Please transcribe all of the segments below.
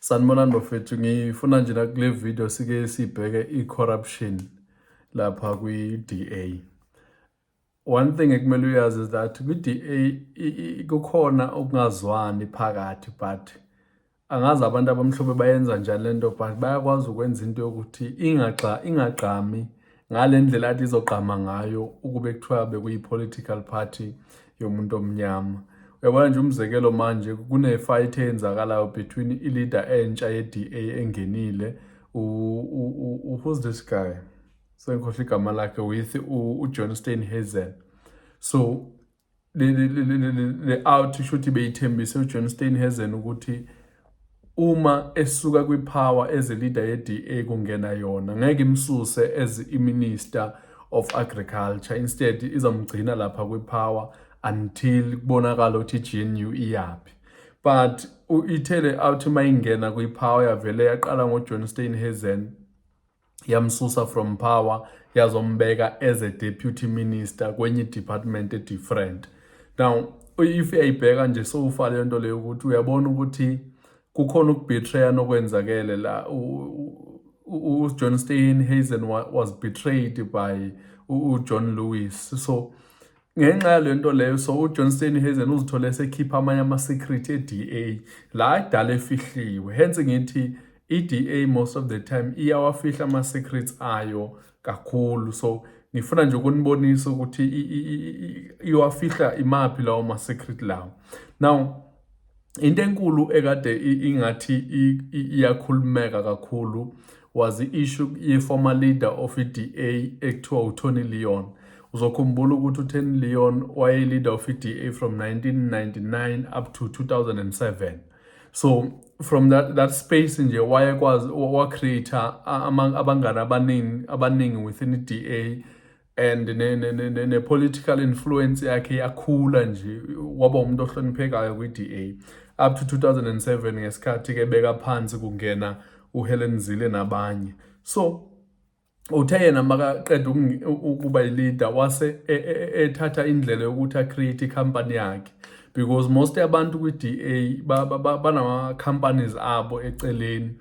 Sanibonani bafethu, ngifuna nje kule video sike sibheke i-corruption lapha kwi-DA. One thing ekumele uyazi is that kwi-DA kukhona ukungazwani phakathi, but angazi abantu abamhlophe bayenza njani lento, but bayakwazi ukwenza into yokuthi ingagqami ngale ndlela athi izogqama ngayo ukube kuthiwa bekuyi-political party yomuntu omnyama. Uyabona nje umzekelo manje kune-fight eyenzakalayo between i-leader entsha ye-DA engenile, who's this guy? Sengikhohlwe igama lakhe, with uJohn Steenhuisen. So le out isho ukuthi beyithembise uJohn Steenhuisen ukuthi uma esuka kwi-power as a leader ye-DA kungena yona ngeke imsuse as i-minister of agriculture, instead izamgcina lapha kwi-power until kubonakala ukuthi i-GNU iyaphi. But ithele out uma ingena kwi-power yavele yaqala ngoJohn Steenhuisen, yamsusa from power yazombeka as a deputy minister kwenye department different. Now if uyayibheka nje sowufa le nto leyo ukuthi uyabona ukuthi kukhona ukubetray nokwenzakele la. John Steenhuisen was betrayed by John Lewis. So ngenxa yale nto leyo, so uJohn Steenhuisen uzithole esekhipha amanye ama-secret e-DA la edala efihliwe. Hence ngithi i-DA most of the time iyawafihla ama-secrets ayo kakhulu. So ngifuna nje ukunibonisa ukuthi iwafihla imaphi lawo ma-secret lawo. Now into enkulu ekade ingathi iyakhulumeka kakhulu was i-issue ye-former leader of i-DA ekuthiwa uTony Leon. Uzokhumbula ukuthi uTony Leon waye-leader of i-DA from 1999 up to 2007. So from that space nje wayekwazi wa-creator abangani abaningi within i-DA, and ne-political influence yakhe yakhula nje waba umuntu ohloniphekayo kwi-DA up to 2007 ngesikhathi ke beka phansi kungena uHelen Zille nabanye. So uthe yena makaqeda ukuba i-leader wase ethatha indlela yokuthi a-create i-company yakhe, because most yabantu kwi-DA banama-companies abo eceleni,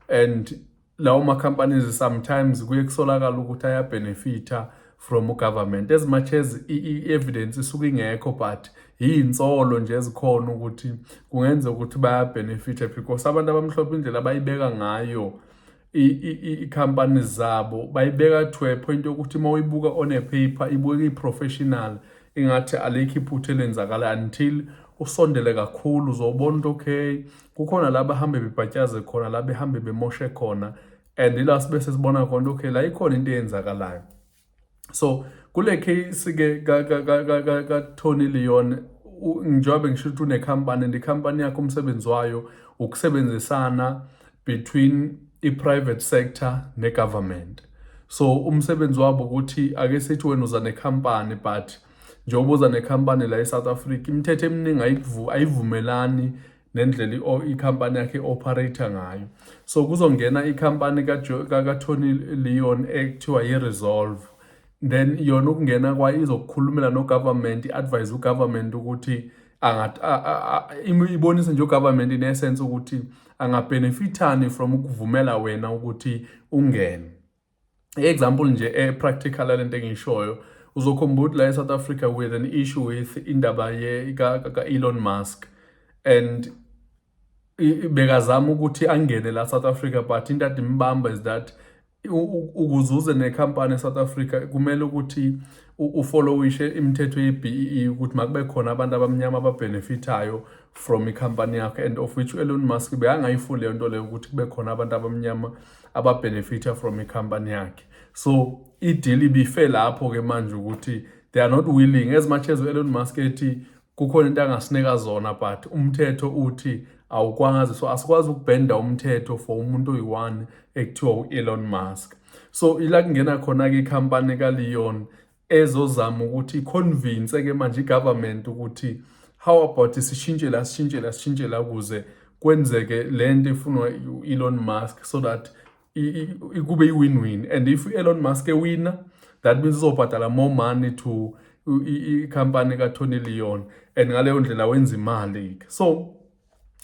and lawo ma-companies sometimes kuye kusolakala ukuthi ayabenefitha from government as much as i-evidence isuke ingekho, but yinsolo nje ezikhona ukuthi kungenza ukuthi bayabenefitha, because abantu abamhlophe indlela abayibeka ngayo i-companies zabo bayibeka to a point yokuthi uma uyibuka on a paper ibuka i-professional, ingathi alikho iphutha elenzakala, until usondele kakhulu uzobona ukuthi okay kukhona la bahambe bebhatyaze khona, la behambe bemoshe khona, and ila sibese sibona khona okay la ikhona into eyenzakalayo. So kule case ke ka Tony Leon, njengoba ngisho ukuthi une-company and i-company yakho umsebenzi wayo ukusebenzisana between i-private sector ne-government. So umsebenzi wabo ukuthi ake sithi wena uza ne-company, but njengoba uza ne-company la eSouth Africa imithetho eminingi ayivumelani nendlela i-company yakhe operator ngayo. So kuzongena i-company ka-Tony Leon ekuthiwa yi-Resolve, then yona ukungena kwayo izokukhulumela no-government, i-advise u-government ukuthi ibonise nje u-government in essence ukuthi angabenefithani from ukuvumela wena ukuthi ungene. I-example nje e-practical lento engiyishoyo, uzokhumbula ukuthi la eSouth Africa with an issue with indaba ka-Elon Musk, and bekazama ukuthi angene la South Africa, but into ade imbamba is that ukuzuze ne-company eSouth Africa kumele ukuthi ufollowishe imithetho ye-BEE ukuthi makube khona abantu abamnyama ababenefithayo from i-company yakhe, and of which Elon Musk bekangayifuni leyo nto leyo ukuthi kube khona abantu abamnyama ababenefitha from i-company yakhe. So i-deal ibife lapho ke manje ukuthi they are not willing, as much as Elon Musk ethi kukhona into angasinika zona, but umthetho uthi awukwazi. So asikwazi ukubhenda umthetho for umuntu oyi-one ekuthiwa u-Elon Musk. So ila kungena khona-ke i-company ka-Leon ezozama ukuthi i-convince ke manje i-government ukuthi how about sishintshe la ukuze kwenzeke lento efunwa u-Elon Musk, so that kube i-win-win, and if Elon Musk ewina, that means uzobhadala more money to i-company ka-Tony Leon, and ngaleyo ndlela wenza imali. So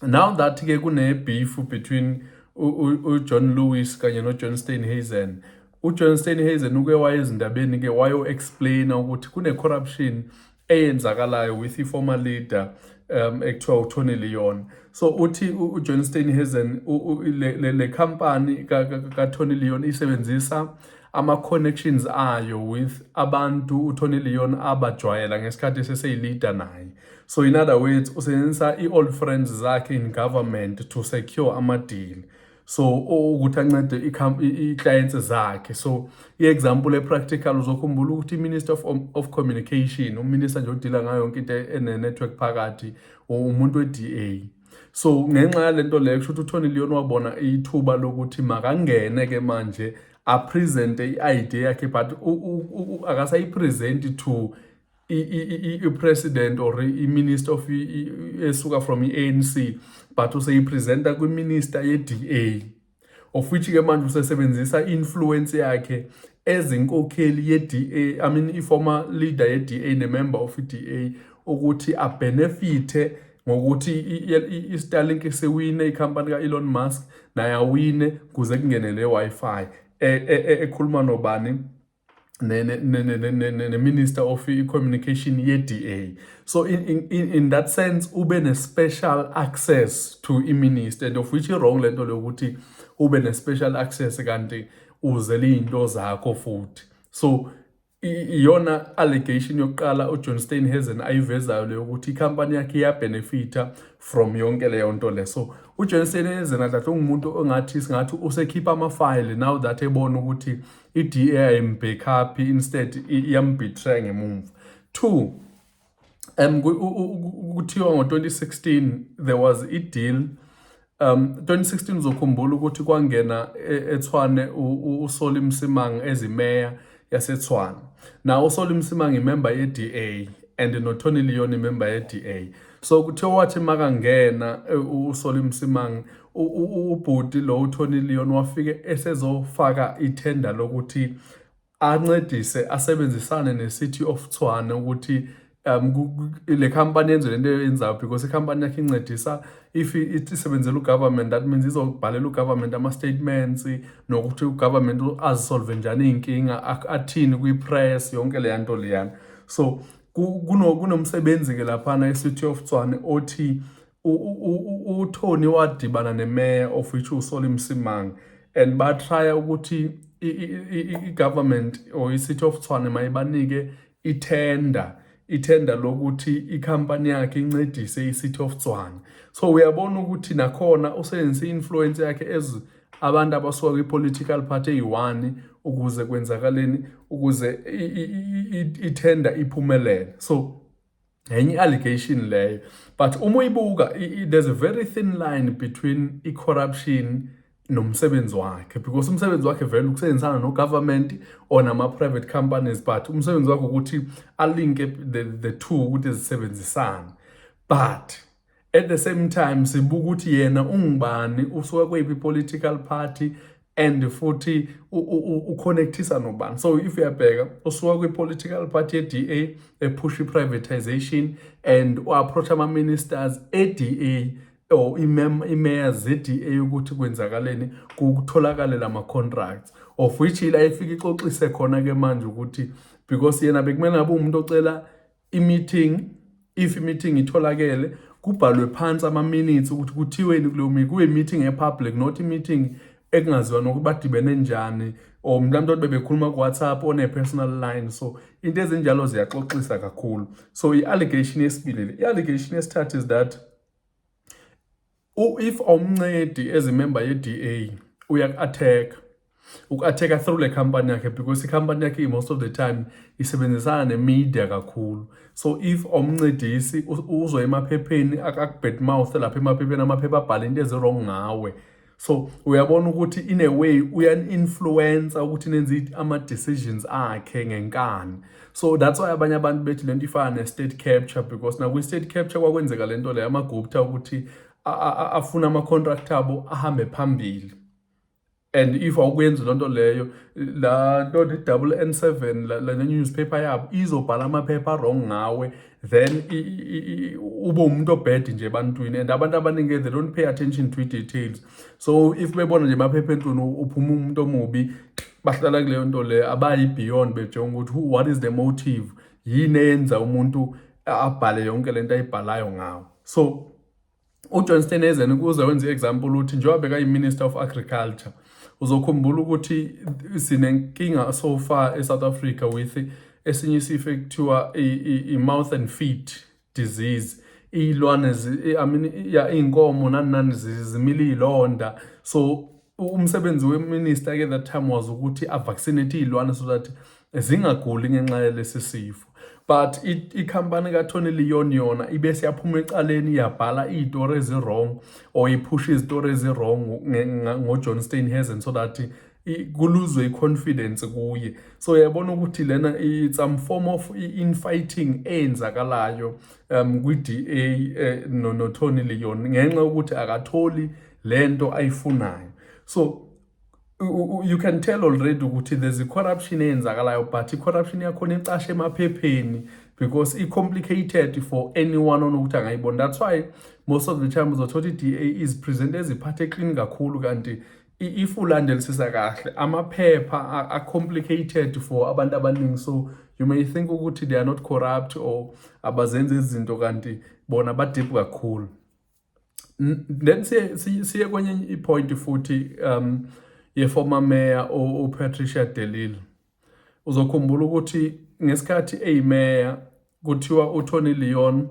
Now that-ke kune-beef between uJohn Lewis kanye noJohn Steenhuisen. uJohn Steenhuisen uke waya ezindabeni-ke wayo-explaina ukuthi kune-corruption eyenzakalayo with i-former leader ekuthiwa uTony Leon. So uthi uJohn Steenhuisen le company kaTony Leon isebenzisa ama-connections ayo with abantu uTony Leon abajwayela ngesikhathi eseseyilida naye. So in other words, usebenzisa i-old friends zakhe in government to secure ama-deal. So ukuthi ancede i-clients zakhe. So i-example e-practical uzokhumbula ukuthi i-Minister of Communication, uminister nje odila ngayo yonke into ene-network phakathi, umuntu we-DA. So ngenxa yalento leyo kusho ukuthi uTony Leon wabona ithuba lokuthi makangene-ke manje apresente i-idea yakhe, but akasayipresenti to i-president or i-minister of esuka from i-ANC, but useyipresenta kwi-minister ye-DA, of which-ke manje usesebenzisa i-influence yakhe ezinkokheli ye-DA, I mean i-former leader ye-DA ne-member of i-DA, ukuthi abenefithe ngokuthi i-Starlink sewine ikhampani ka-Elon Musk naye awine kuze kungene le-Wi-Fi ekhuluma nobani ne-Minister of Communication ye-DA. So in that sense ube ne-special access to i-minister, and of which wrong lento lokuthi ube ne-special access kanti uzele into zakho futhi. So iyona allegation yokuqala uJohn Steenhuisen ayivezayo leyo ukuthi ikhampani yakhe iyabenefita from yonke leyo nto le. So uJohn Steenhuisen adlahle ungumuntu ongathi singathi usekhipha ama-file now that ebona ukuthi i-DA ayimbackup instead iyambetray ngemumva. 2, kuthiwa ngo-2016 there was i-deal. 2016 uzokhumbula ukuthi kwangena eTshwane uSolly Msimang ezimeya yaseTshwane. Now uSolly Msimang imember ye-DA and noTony Leon imember ye-DA. So kuthiwa wathi makangena uSolly Msimang ubhuti lo uTony Leon wafike esezofaka ithenda lokuthi ancedise asebenzisane ne-City of Tshwane ukuthi le company yenze lento yenzayo, because i-company yakhe incedisa if isebenzela ugovernment, that means izobhalela ugovernment ama-statements nokuthi ugovernment azisolve njani iy'nkinga, athini kwi-press yonke leya nto leyana. So kunomsebenzi-ke laphana e-City of Tshwane othi uTony wadibana ne-mayor of which uSolly Msimang, and batraya ukuthi i-government or i-City of Tshwane mayibanike ithenda lokuthi ikhampani yakhe incedise i-City of Tshwane. So uyabona ukuthi nakhona usebenzisa i-influence yakhe as abantu abasuka kwi-political party eyi-1 ukuze kwenzakaleni, ukuze ithenda iphumelele. So enye i-allegation leyo, but uma uyibuka there's a very thin line between i-corruption nomsebenzi wakhe, because umsebenzi wakhe vele ukusebenzisana no-government or nama-private companies, but umsebenzi wakhe ukuthi alinke the two ukuthi zisebenzisane. But at the same time sibuka ukuthi yena ungubani, usuka kweyiphi political party, and futhi uconnectisa nobani. So if uyabheka usuka kwi-political party ye-DA epush i-privatization and u-approach ama-ministers e-DA or i-mayors ze-DA ukuthi kwenzakaleni kutholakale lama-contracts, of which ila ifika ixoxise khona-ke manje ukuthi because yena bekumele ngabe umuntu ocela i-meeting, if i-meeting itholakele kubhalwe phansi ama-minutes ukuthi kuthiweni kuleyo meeting, kube meeting e-public, not i-meeting ekungaziwa nokuthi badibene njani or mhlawumbe bebekhuluma ku-WhatsApp one-personal line. So into ezinjalo ziyaxoxisa kakhulu. So i-allegation yesibili, i-allegation yesithathu is that if omncedi as a member ye-DA uku-attack through le company yakhe, because i-company yakhe most of the time isebenzisana ne-media kakhulu. So if omncedisi uzo emaphepheni akubad mouth lapha emaphepheni, amaphepha abhala into ezirong ngawe, so uyabona ukuthi in a way uyan-influencer ukuthi nenze ama-decisions akhe ngenkani. So that's why abanye abantu bethi lento ifana ne-state capture, because nakwi-state capture kwakwenzeka lento leyo amagupta ukuthi afuna ama-contract abo ahambe phambili. and if awukwenzi loo nto leyo, laa nto double N7 la newspaper yabo izobhala amaphepha wrong ngawe, then ube umuntu obhedi nje ebantwini, and abantu abaningi they don't pay attention to details. So if bebona nje emaphepheni uphuma umuntu omubi, bahlala kuleyo nto leyo, abayi beyond bejonga ukuthi what is the motive, yini eyenza umuntu abhale yonke lento ayibhalayo ngawo. So uJohn Steenhuisen ukuze wenze example uthi njengoba bekayi-Minister of Agriculture, uzokhumbula ukuthi sinenkinga so far eSouth Africa with esinye isifo ekuthiwa i-mouth and feet disease. Iy'lwane iy'nkomo nani zimile iy'londa. So umsebenzi weminister-ke that time was ukuthi a-vaccinate iy'lwane so that zingaguli ngenxa yalesi sifo. But ikhampani kaTony Leon yona ibese yaphuma ecaleni yabhala iy'tori ezi-wrong or iphusha izitori ezi-wrong ngoJohn Steenhuisen so that kuluzwe i-confidence kuye. So yabona ukuthi lena it's some form of infighting eyenzakalayo kwi-DA noTony Leon ngenxa yokuthi akatholi lento ayifunayo. So you can tell already ukuthi there's a corruption eyenzakalayo, but i-corruption yakhona icashe emaphepheni because i-complicated for anyone onokuthi angayibona. That's why most of the time uzothola i-DA is present as iphathe clean kakhulu, kanti if ulandelisisa kahle amaphepha are-complicated for abantu abaningi. So you may think ukuthi they are not corrupt or abazenzi izinto kanti bona badip kakhulu. Then siye kwenye i-point futhi ye-former mayor uPatricia de Lille. Uzokhumbula ukuthi ngesikhathi eyimeya kuthiwa uTony Leon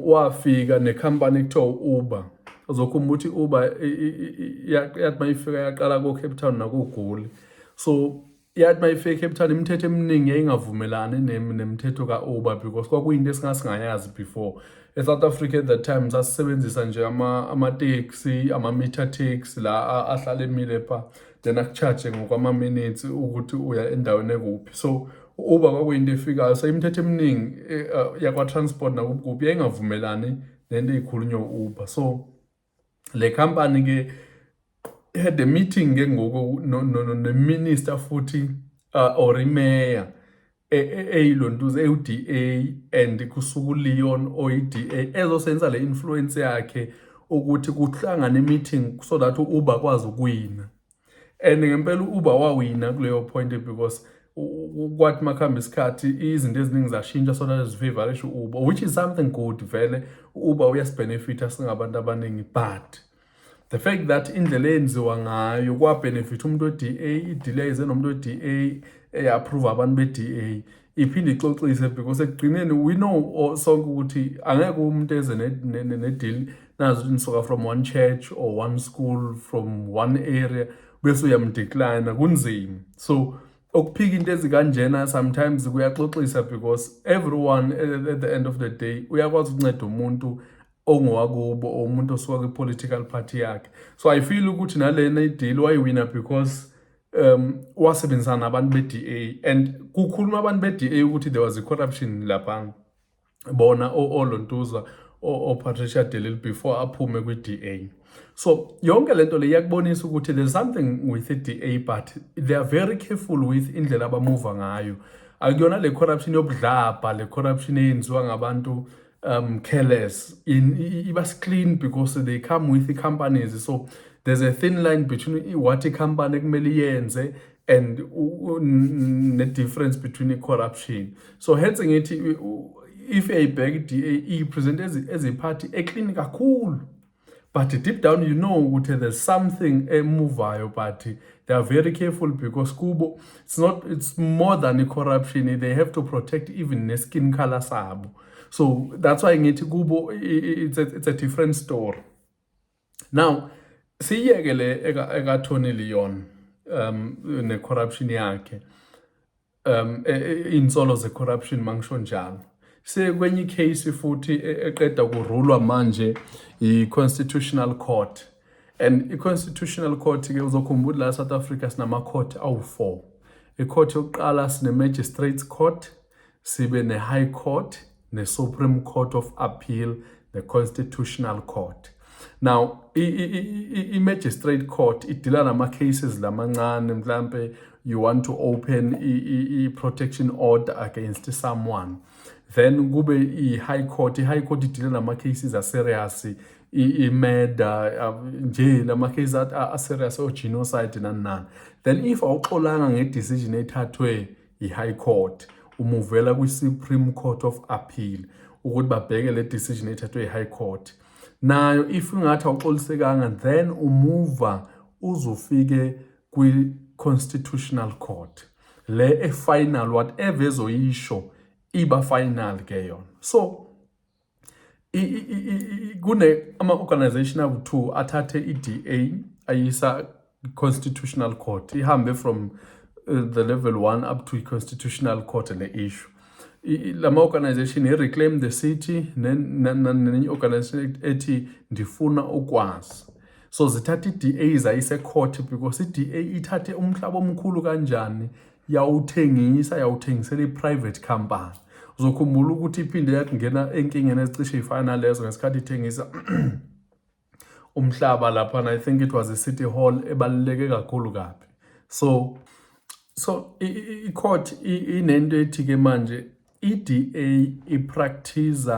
wafika nekhampani ekuthiwa u-Uber. Uzokhumbula ukuthi Uber yathi mayifika yaqala ko-Cape Town nakoGoli. So yathi mayifika eCape Town imithetho eminingi yayingavumelani nemithetho ka-Uber because kwakuyinto esingayazi before. eSouth Africa at that time sasisebenzisa nje ama-taxi, ama-meter taxi la ahlala emile pha, then akucharge ngokwama-minutes ukuthi uya endaweni ekuphi. So Uber kwakuyinto efikayo. So imithetho eminingi yakwa-transport nakuphi yayingavumelani nento eyikhulunywa u-Uber. So le company-ke had a meeting ke ngoku no-minister futhi or imeya eyilontuza eyi-DA and kusuka uLeon oyi-DA ezosenza le influence yakhe ukuthi kuhlangane meeting so that u-Uber akwazi ukuwina. And ngempela u-Uber wawina kuleyo point because kwathi makuhamba isikhathi izinto eziningi zashintsha so that zifavorishe u-Uber, which is something good vele. U-Uber uyasibenefita singabantu abaningi, but the fact that indlela eyenziwa ngayo kwa-benefit umuntu we-DA, i-delay ize nomuntu we-DA approve abantu be-DA iphinde ixoxise because ekugcineni we know sonke ukuthi angeke umuntu eze ne-deal nazo ukuthi nisoka from one church or one school from one area bese uyamdecline, kunzima. So ukuphika into ezikanjena sometimes kuyaxoxisa because everyone at the end of the day uyakwazi ukunceda umuntu ongowakubo or umuntu osuka kwi-political party yakhe. So I feel ukuthi nalena i-deal wayiwina because wasebenzisana nabantu be-DA, and kukhuluma abantu be-DA ukuthi there was a corruption lapha bona olontuza Patricia de Lille before aphume kwi-DA. So yonke lento le iyakubonisa ukuthi there's something with i-DA, but they are very careful with indlela abamuva ngayo. Akuyona le corruption yobudlabha, le corruption eyenziwa ngabantu careless. Ibas clean because they come with the companies. So there's a thin line between what a company kumele yenze and the difference between the corruption. So hence ngithi if a big DA present as a party clean kakhulu, but deep down you know there's something emuvayo, but they are very careful because kubo it's more than a corruption. They have to protect even the skin color sabo. So that's why ngithi kubo it's a different story. Now siyekele eka Tony Leon ne corruption yakhe insolo ze corruption mangisho njalo. Kwenye case futhi eqeda kurulwa manje i-Constitutional Court, and i-Constitutional Court ke uzokhumbula la South Africa sinama court awu-4. I-court yokuqala sine Magistrates Court, sibe ne-High Court, ne-Supreme Court of Appeal, ne-Constitutional Court. Now i-magistrate court idila nama-cases lamancane, mhlampe you want to open i-protection order against someone, then kube i-high court idila nama-cases a-serious, i-murder, nje lama-cases a-serious o-genocide nani. Then if awuxolanga nge-decision ethathwe i-high court, umuvela kwi-Supreme Court of Appeal ukuthi babheke le decision ethathwe i-high court. Nayo if ungathi awuxolisekanga, then umuva uzofike kwi-constitutional court, le final, whatever ezoyisho iba final ke yona. So kune ama-organization awu-2 athathe i-DA ayisa constitutional court, ihambe from the level 1 up to i-constitutional court le issue. Lama organization reclaim the city, nenye organization ethi ndifuna ukwazi. So zithatha i-DA zayise court because i-DA ithathe umhlaba omkhulu kanjani yawuthengisela i-private company. Uzokhumbula ukuthi iphinde yakungena enkingeni ezicishe ifana lezo ngesikhathi ithengisa umhlaba lapha, and I think it was a city hall ebaluleke kakhulu kabi. So i-court inento ethi ke manje i-DA ipractice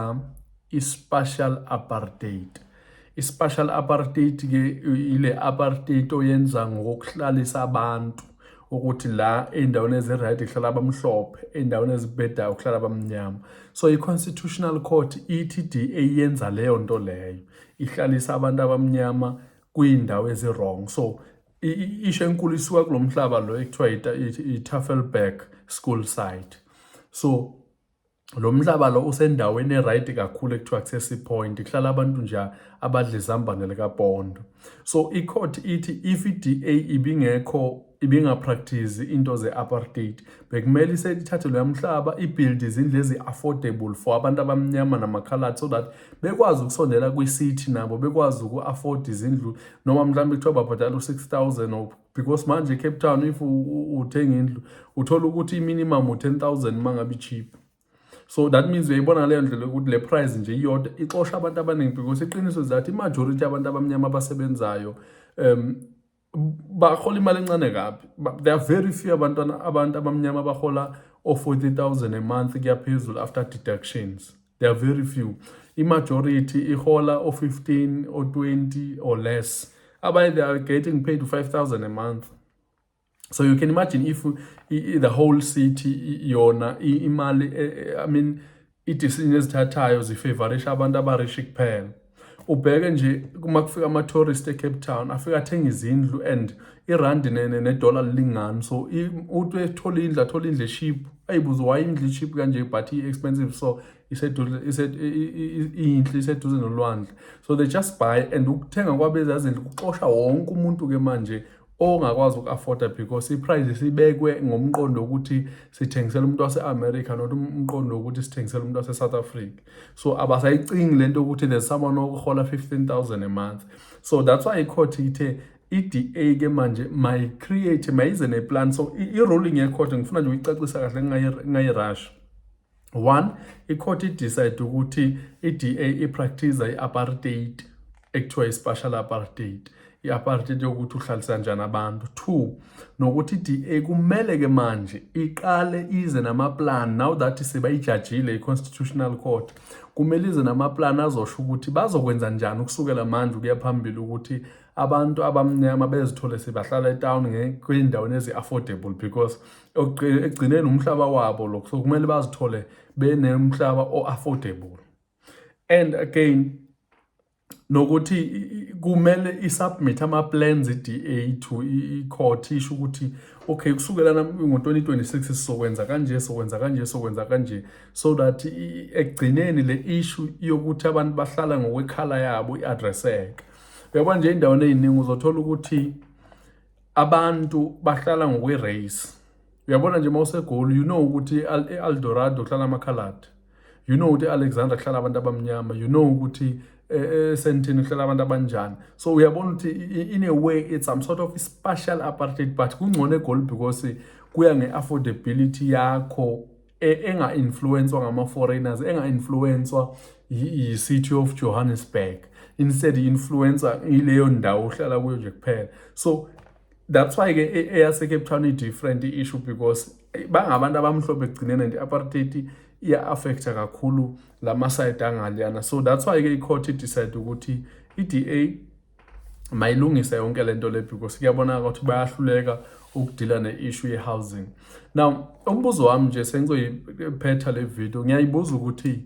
i-spatial apartheid. I-spatial apartheid ke ile apartheid oyenza ngokuhlalisa abantu ukuthi la endaweni eziright ihlala abamhlophe, endaweni ezibhedayo kuhlala abamnyama. So i-constitutional court ithi DA yenza leyo nto leyo, ihlalisa abantu abamnyama kuyindawo ezi-wrong. So isho enkulu isuka kulo mhlaba lo ekuthiwa i-Tafelberg school site. So lo mhlaba lo usendaweni e-right kakhulu ekuthiwa Access Point, kuhlala abantu nje abadla izambane likaPondo. So i-court ithi if i-DA ibingapractice into ze-apartheid, bekumele ithathe lo mhlaba ibuild izindlu ezi-affordable for abantu abamnyama namakhaladi, so that bekwazi ukusondela kwi-city nabo bekwazi uku-afford izindlu, noma mhlawumbe kuthiwa babhadala u-6,000, because manje eCape Town if uthenga indlu uthola ukuthi i-minimum u-10,000 mangabe cheap. So that means uyayibona leyo ndlela ukuthi le price nje iyodwa ixosha abantu abaningi, because iqiniso zathi i-majority abantu abamnyama abasebenzayo bahola imali encane kabi. There are very few abantu abamnyama abahola o-40,000 a month kuyaphezulu after deductions. There are very few. I-majority ihola o-15 or 20 or less. Abanye they are getting paid to 5,000 a month. So you can imagine if the whole city yona imali, I mean i-decision ezithathayo zifavorisha abantu abarishi kuphela. Ubheke nje kuma kufika ama-tourist eCape Town afika athenga izindlu and irandi ne-dollar lilingana. So uthi ethola indlu cheap, ayibuza why indlu cheap kanje but i-expensive, so inhle iseduze nolwandle. So they just buy, and ukuthenga kwabeza izindlu kuxosha wonke umuntu ke manje ongakwazi uku-afforda, because i-price sibekwe ngomqondo ukuthi sithengisela umuntu wase-America, not umqondo ukuthi sithengisela umuntu wase-South Africa. So abasayicingi lento ukuthi there's someone okuhola 15,000 a month. So that's why i-court ithe i-DA ke manje mayize ne-plan. So i-ruling ye-court ngifuna nje uyicacisa kahle ngayi-rush. One, i-court i-decide ukuthi i-DA ipractice i-apartheid ekuthiwa i-spatial apartheid, i-apartheid yokuthi uhlalisa njani abantu. 2, nokuthi i-DA kumele ke manje iqale ize namaplan, now that sebayijajile i-constitutional court, kumele ize namaplan azosho ukuthi bazokwenza njani ukusukela manje ukuya phambili ukuthi abantu abamnyama bezithole sebahlala etown kwindaweni ezi-affordable, because ekugcineni umhlaba wabo lokho, so kumele bazithole benemhlaba o-affordable. And again, nokuthi kumele isubmit ama-plans i-DA to i-court, isho ukuthi okay kusukela ngo-2026 sizokwenza kanje, sokwenza kanje, so that ekugcineni le issue yokuthi abantu bahlala ngokwekhala yabo i-addresseke. Uyabona nje indaweni eyiningi uzothola ukuthi abantu bahlala ngokwe-race. Uyabona nje mawuseGoli, you know ukuthi e-Eldorado kuhlala amakhaladi, you know ukuthi e-Alexandra kuhlala abantu abamnyama, you know ukuthi Sandton kuhlala abantu abanjani. So uyabona ukuthi in a way it's some sort of spatial apartheid, but kungcono eGoli because kuya nge-affordability yakho enga-influencwa ngama-foreigners, enga-influencwa yi-city of Johannesburg. instead influencer ileyo ndawo uhlala kuyo nje kuphela. So that's why ke eyase Cape Town i-different issue, because bangabantu abamhlophe ekugcineni and i-apartheid iya-affecta kakhulu lama-side angaliyana. So that's why ke i-court idecide ukuthi i-DA mayilungise yonke lento le, because kuyabonaka ukuthi bayahluleka ukudila ne-issue ye-housing. Now umbuzo wami nje sengizoyiphetha le video, ngiyayibuza ukuthi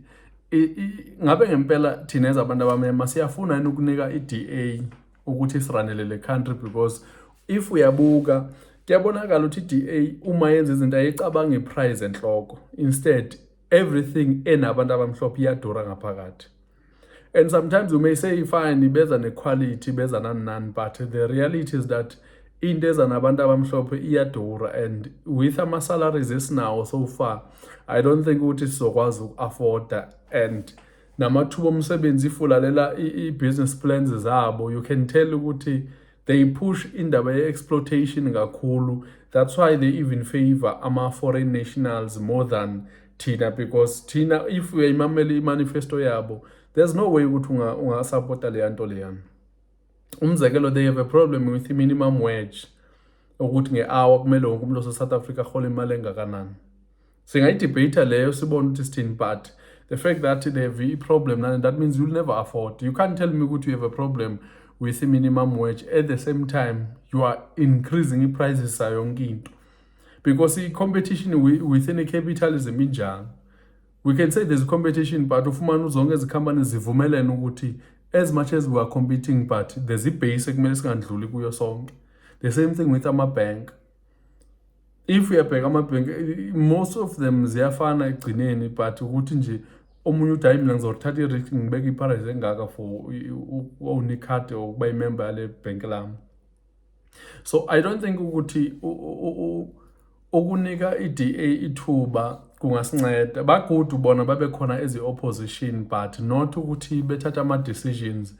ngabe ngempela thina ezabantu abamnyama siyafuna yini ukunika i-DA ukuthi siranele le country, because if uyabuka kuyabonakala ukuthi i-DA uma yenza izinto ayicabanga iprice enhloko, instead everything enabantu abamhlophe iyadura ngaphakathi. And sometimes you may say fine beza ne-quality beza nani, but the reality is that into ezanabantu abamhlophe iyadura, and with ama-salaries esinawo so far I don't think ukuthi sizokwazi uku-afforda. And namathuba omsebenzi ifulalela i-business plans zabo, you can tell ukuthi they push indaba ye-exploitation kakhulu. That's why they even favor ama-foreign nationals more than thina, because thina if uyayimamela i-manifesto yabo there's no way ukuthi ungasupporta leya nto leyana. Umzekelo, they have a problem with minimum wage, ukuthi nge-hour kumele wonke umuntu ose-South Africa ahole imali engakanani. Singayidebate leyo sibone ukuthi sithini, but the fact that they have a problem, that means you'll never afford. You can't tell me ukuthi you have a problem with the minimum wage at the same time you are increasing the prices sayo yonke into, because the competition within a capitalism injalo. We can say there's competition, but ufumana zonke izicompanies zivumelene ukuthi as much as we are competing, but there's a base ekumele singandluli kuyo sonke. The same thing with ama-bank. If we are ama-bank, most of them ziyafana ekugcineni, but ukuthi nje omunye uthi hayi mina ngizothatha i-risk ngibeke i-price engaka for own i-card or ukuba i-member yale bank lami. So I don't think ukuthi ukunika i-DA ithuba kungasinceda. Bagood ubona babe khona as i-opposition, but not ukuthi bethatha ama-decisions,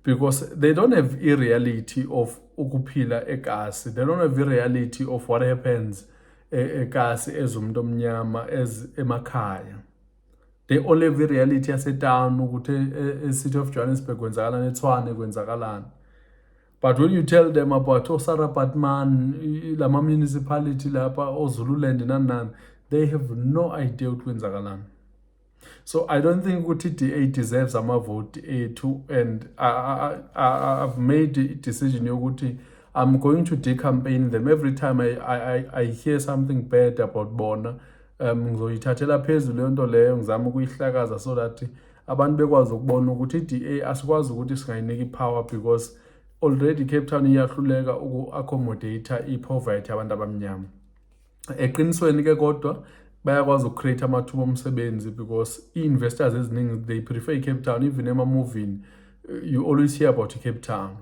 because they don't have a reality of ukuphila ekasi. They don't have a reality of what happens ekasi as umuntu omnyama as emakhaya. They only have a reality yasetown ukuthi city of Johannesburg kwenzakalani, eTshwane kwenzakalani. But when you tell them about Osarapatman, lama municipality lapha, Zululand nani, they have no idea ukuthi kwenzakalani. So I don't think ukuthi DA deserves ama vote ethu, and I've made a decision yokuthi I'm going to decampaign them every time I hear something bad about bona. Ngizoyithathela phezulu leyo nto leyo, ngizama ukuyihlakaza so that abantu bekwazi ukubona ukuthi i-DA asikwazi ukuthi singayiniki i-power, because already Cape Town iyahluleka uku-accommodate i-poverty yabantu abamnyama. Eqinisweni ke kodwa bayakwazi uku-create amathuba omsebenzi, because i-investors eziningi they prefer Cape Town. Even ema-moving you always hear about Cape Town.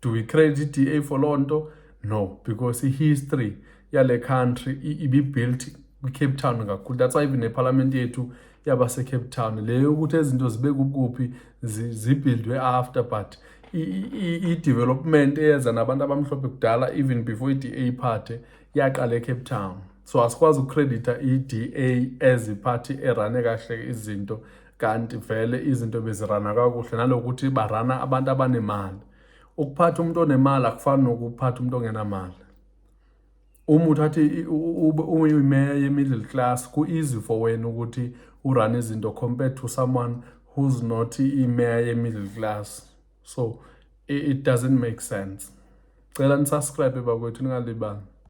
Do we credit DA for lonto? No, because history yale country ibi-built Cape Town kakhulu. That's why even ne-parliament yethu yabase Cape Town leyo ukuthi ezinto zibe kuphi zibuildwe after, but i-development eyeza nabantu abamhlophe kudala even before i-DA party yaqala eCape Town. So asikwazi ukukredita i-DA as i-party erane kahle izinto, kanti vele izinto bezirana kakuhle nalokuthi barana abantu abanemali. Ukuphatha umuntu onemali akufani nokuphatha umuntu ongenamali. Uma uthathi uyimeya ye-middle class, ku-easy for wena ukuthi urun izinto compared to someone who's not imeya ye-middle class. So it doesn't make sense. Cela nisubscribe bakwethu, ningalibali.